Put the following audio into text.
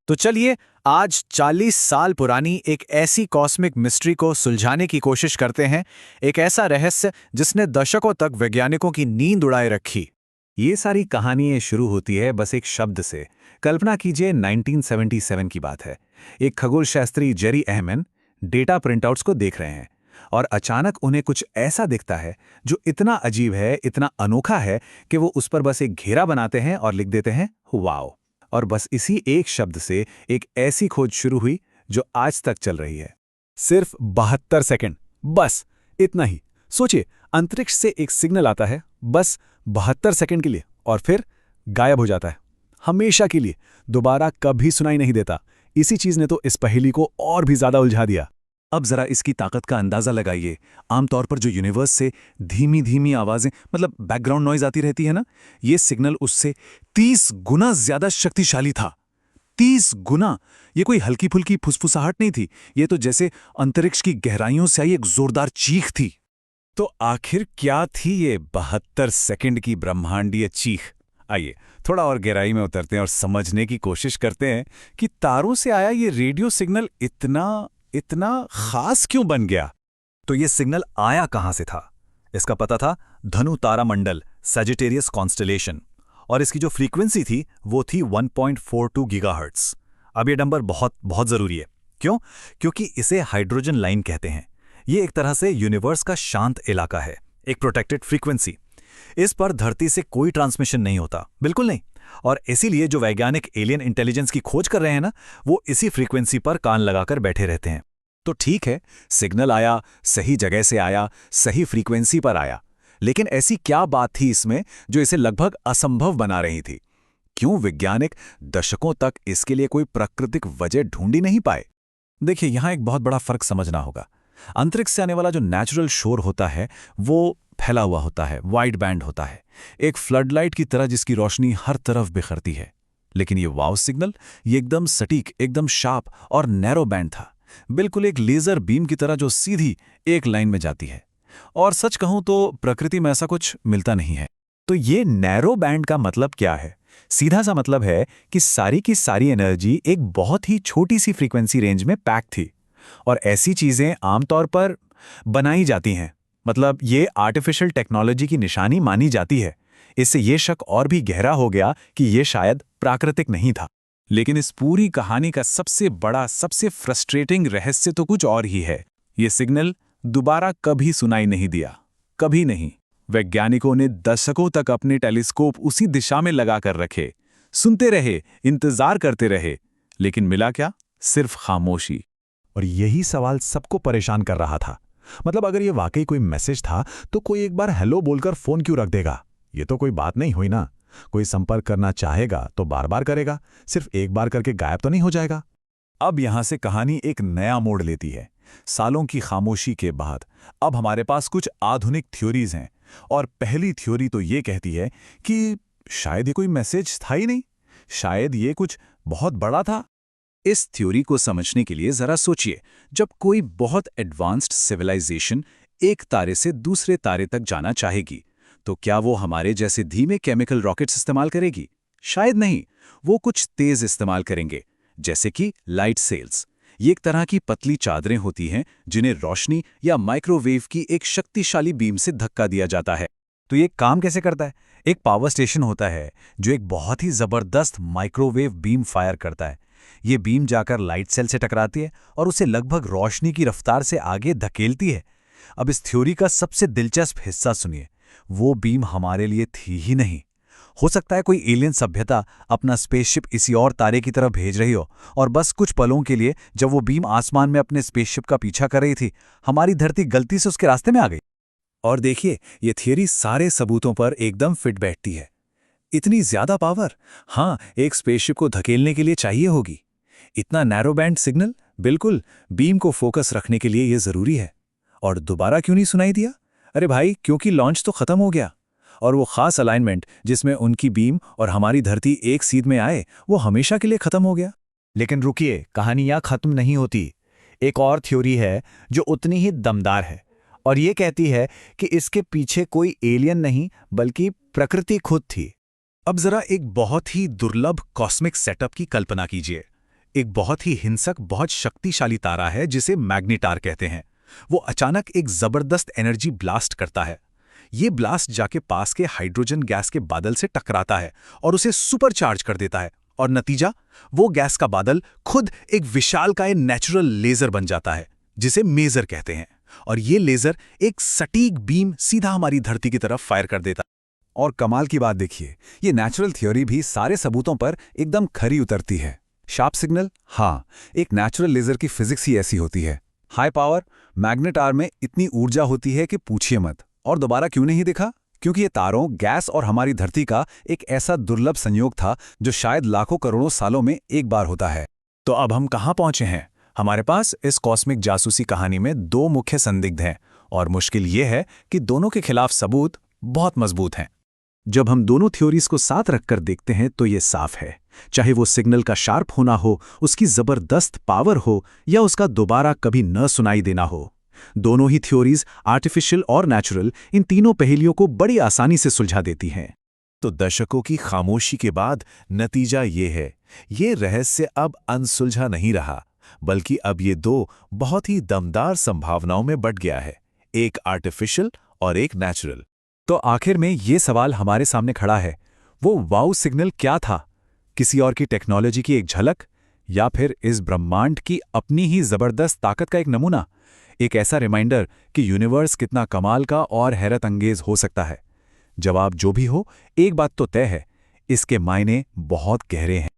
तो चलिए आज 40 साल पुरानी एक ऐसी कॉस्मिक मिस्ट्री को सुलझाने की कोशिश करते हैं। एक ऐसा रहस्य जिसने दशकों तक वैज्ञानिकों की नींद उड़ाए रखी। ये सारी कहानी शुरू होती है बस एक शब्द से। कल्पना कीजिए 1977 की बात है। एक खगोल शास्त्री जेरी अहमन डेटा प्रिंटआउट्स को देख रहे हैं और अचानक उन्हें कुछ ऐसा दिखता है जो इतना अजीब है, इतना अनोखा है कि वो उस पर बस एक घेरा बनाते हैं और लिख देते हैं वाओ। और बस इसी एक शब्द से एक ऐसी खोज शुरू हुई जो आज तक चल रही है। सिर्फ 72 सेकंड, बस इतना ही। सोचिए, अंतरिक्ष से एक सिग्नल आता है बस 72 सेकंड के लिए और फिर गायब हो जाता है हमेशा के लिए, दोबारा कभी सुनाई नहीं देता। इसी चीज ने तो इस पहेली को और भी ज्यादा उलझा दिया। अब जरा इसकी ताकत का अंदाजा लगाइए। आमतौर पर जो यूनिवर्स से धीमी धीमी आवाजें मतलब बैकग्राउंड नॉइज आती रहती है ना, ये सिग्नल उससे 30 गुना ज्यादा शक्तिशाली था। 30 गुना। ये कोई हल्की फुल्की फुसफुसाहट नहीं थी, ये तो जैसे अंतरिक्ष की गहराइयों से आई एक जोरदार चीख थी। तो आखिर क्या थी ये 72 सेकंड की ब्रह्मांडीय चीख? आइए थोड़ा और गहराई में उतरते हैं और समझने की कोशिश करते हैं कि तारों से आया ये रेडियो सिग्नल इतना खास क्यों बन गया। तो ये सिग्नल आया कहां से था? इसका पता था धनु तारामंडल, सजिटेरियस कॉन्स्टलेशन, और इसकी जो फ्रीक्वेंसी थी वो थी 1.42 गीगाहर्ट्ज। अब ये नंबर बहुत बहुत जरूरी है। क्यों? क्योंकि इसे हाइड्रोजन लाइन कहते हैं। ये एक तरह से यूनिवर्स का शांत इलाका है, एक प्रोटेक्टेड फ्रीक्वेंसी। इस पर धरती से कोई ट्रांसमिशन नहीं होता, बिल्कुल नहीं। और इसीलिए जो वैज्ञानिक एलियन इंटेलिजेंस की खोज कर रहे हैं ना, वो इसी फ्रीक्वेंसी पर कान लगाकर बैठे रहते हैं। तो ठीक है, सिग्नल आया, सही जगह से आया, सही फ्रीक्वेंसी पर आया, लेकिन ऐसी क्या बात थी इसमें जो इसे लगभग असंभव बना रही थी? क्यों वैज्ञानिक दशकों तक इसके लिए कोई प्राकृतिक वजह ढूंढ ही नहीं पाए? देखिए, यहां एक बहुत बड़ा फर्क समझना होगा। अंतरिक्ष से आने वाला जो नेचुरल शोर होता है वो फैला हुआ होता है, वाइड बैंड होता है, एक फ्लडलाइट की तरह जिसकी रोशनी हर तरफ बिखरती है। लेकिन ये वाव सिग्नल, ये एकदम सटीक, एकदम शार्प और नैरो बैंड था, बिल्कुल एक लेजर बीम की तरह जो सीधी एक लाइन में जाती है। और सच कहूं तो प्रकृति में ऐसा कुछ मिलता नहीं है। तो ये नैरो बैंड का मतलब क्या है? सीधा सा मतलब है कि सारी की सारी एनर्जी एक बहुत ही छोटी सी फ्रीक्वेंसी रेंज में पैक थी। और ऐसी चीजें आमतौर पर बनाई जाती हैं, मतलब ये आर्टिफिशियल टेक्नोलॉजी की निशानी मानी जाती है। इससे ये शक और भी गहरा हो गया कि ये शायद प्राकृतिक नहीं था। लेकिन इस पूरी कहानी का सबसे बड़ा, सबसे फ्रस्ट्रेटिंग रहस्य तो कुछ और ही है। ये सिग्नल दोबारा कभी सुनाई नहीं दिया, कभी नहीं। वैज्ञानिकों ने दशकों तक अपने टेलीस्कोप उसी दिशा में लगाकर रखे, सुनते रहे, इंतजार करते रहे, लेकिन मिला क्या? सिर्फ खामोशी। और यही सवाल सबको परेशान कर रहा था। मतलब अगर ये वाकई कोई मैसेज था तो कोई एक बार हेलो बोलकर फोन क्यों रख देगा? ये तो कोई बात नहीं हुई ना। कोई संपर्क करना चाहेगा तो बार बार करेगा, सिर्फ एक बार करके गायब तो नहीं हो जाएगा। अब यहां से कहानी एक नया मोड़ लेती है। सालों की खामोशी के बाद अब हमारे पास कुछ आधुनिक थ्योरीज हैं। और पहली थ्योरी तो ये कहती है कि शायद ये कोई मैसेज था ही नहीं, शायद ये कुछ बहुत बड़ा था। इस थ्योरी को समझने के लिए जरा सोचिए, जब कोई बहुत एडवांस्ड सिविलाइजेशन एक तारे से दूसरे तारे तक जाना चाहेगी, तो क्या वो हमारे जैसे धीमे केमिकल रॉकेट्स इस्तेमाल करेगी? शायद नहीं। वो कुछ तेज इस्तेमाल करेंगे, जैसे कि लाइट सेल्स। ये एक तरह की पतली चादरें होती हैं जिन्हें रोशनी या माइक्रोवेव की एक शक्तिशाली बीम से धक्का दिया जाता है। तो ये काम कैसे करता है? एक पावर स्टेशन होता है जो एक बहुत ही जबरदस्त माइक्रोवेव बीम फायर करता है। ये बीम जाकर लाइट सेल से टकराती है और उसे लगभग रोशनी की रफ्तार से आगे धकेलती है। अब इस थ्योरी का सबसे दिलचस्प हिस्सा सुनिए। वो बीम हमारे लिए थी ही नहीं। हो सकता है कोई एलियन सभ्यता अपना स्पेसशिप इसी और तारे की तरफ भेज रही हो, और बस कुछ पलों के लिए जब वो बीम आसमान में अपने स्पेसशिप का पीछा कर रही थी, हमारी धरती गलती से उसके रास्ते में आ गई। और देखिए, ये थियरी सारे सबूतों पर एकदम फिट बैठती है। इतनी ज्यादा पावर, हाँ, एक स्पेसशिप को धकेलने के लिए चाहिए होगी। इतना नैरो बैंड सिग्नल, बिल्कुल बीम को फोकस रखने के लिए ये जरूरी है। और दोबारा क्यों नहीं सुनाई दिया? अरे भाई, क्योंकि लॉन्च तो खत्म हो गया। और वो खास अलाइनमेंट जिसमें उनकी बीम और हमारी धरती एक सीध में आए, वो हमेशा के लिए खत्म हो गया। लेकिन रुकिए, कहानी यहाँ खत्म नहीं होती। एक और थ्योरी है जो उतनी ही दमदार है, और ये कहती है कि इसके पीछे कोई एलियन नहीं बल्कि प्रकृति खुद थी। अब जरा एक बहुत ही दुर्लभ कॉस्मिक सेटअप की कल्पना कीजिए। एक बहुत ही हिंसक, बहुत शक्तिशाली तारा है जिसे मैग्नेटार कहते हैं। वो अचानक एक जबरदस्त एनर्जी ब्लास्ट करता है। ये ब्लास्ट जाके पास के हाइड्रोजन गैस के बादल से टकराता है और उसे सुपरचार्ज कर देता है, और नतीजा, वो गैस का बादल खुद एक विशालकाय नेचुरल लेजर बन जाता है जिसे मेजर कहते हैं। और ये लेजर एक सटीक बीम सीधा हमारी धरती की तरफ फायर कर देता है। और कमाल की बात देखिए, ये नेचुरल थ्योरी भी सारे सबूतों पर एकदम खरी उतरती है। शार्प सिग्नल, हाँ, एक नेचुरल लेजर की फिजिक्स ही ऐसी होती है। हाई पावर, मैग्नेटार में इतनी ऊर्जा होती है कि पूछिए मत। और दोबारा क्यों नहीं दिखा? क्योंकि ये तारों, गैस और हमारी धरती का एक ऐसा दुर्लभ संयोग था जो शायद लाखों करोड़ों सालों में एक बार होता है। तो अब हम कहाँ पहुंचे हैं? हमारे पास इस कॉस्मिक जासूसी कहानी में दो मुख्य संदिग्ध हैं, और मुश्किल ये है कि दोनों के खिलाफ सबूत बहुत मजबूत हैं। जब हम दोनों थ्योरीज को साथ रखकर देखते हैं तो ये साफ है, चाहे वो सिग्नल का शार्प होना हो, उसकी जबरदस्त पावर हो, या उसका दोबारा कभी न सुनाई देना हो, दोनों ही थ्योरीज, आर्टिफिशियल और नेचुरल, इन तीनों पहेलियों को बड़ी आसानी से सुलझा देती हैं। तो दशकों की खामोशी के बाद नतीजा ये है, ये रहस्य अब अनसुलझा नहीं रहा, बल्कि अब ये दो बहुत ही दमदार संभावनाओं में बट गया है, एक आर्टिफिशियल और एक नेचुरल। तो आखिर में ये सवाल हमारे सामने खड़ा है, वो वाउ सिग्नल क्या था? किसी और की टेक्नोलॉजी की एक झलक, या फिर इस ब्रह्मांड की अपनी ही जबरदस्त ताकत का एक नमूना, एक ऐसा रिमाइंडर कि यूनिवर्स कितना कमाल का और हैरत अंगेज हो सकता है? जवाब जो भी हो, एक बात तो तय है, इसके मायने बहुत गहरे हैं।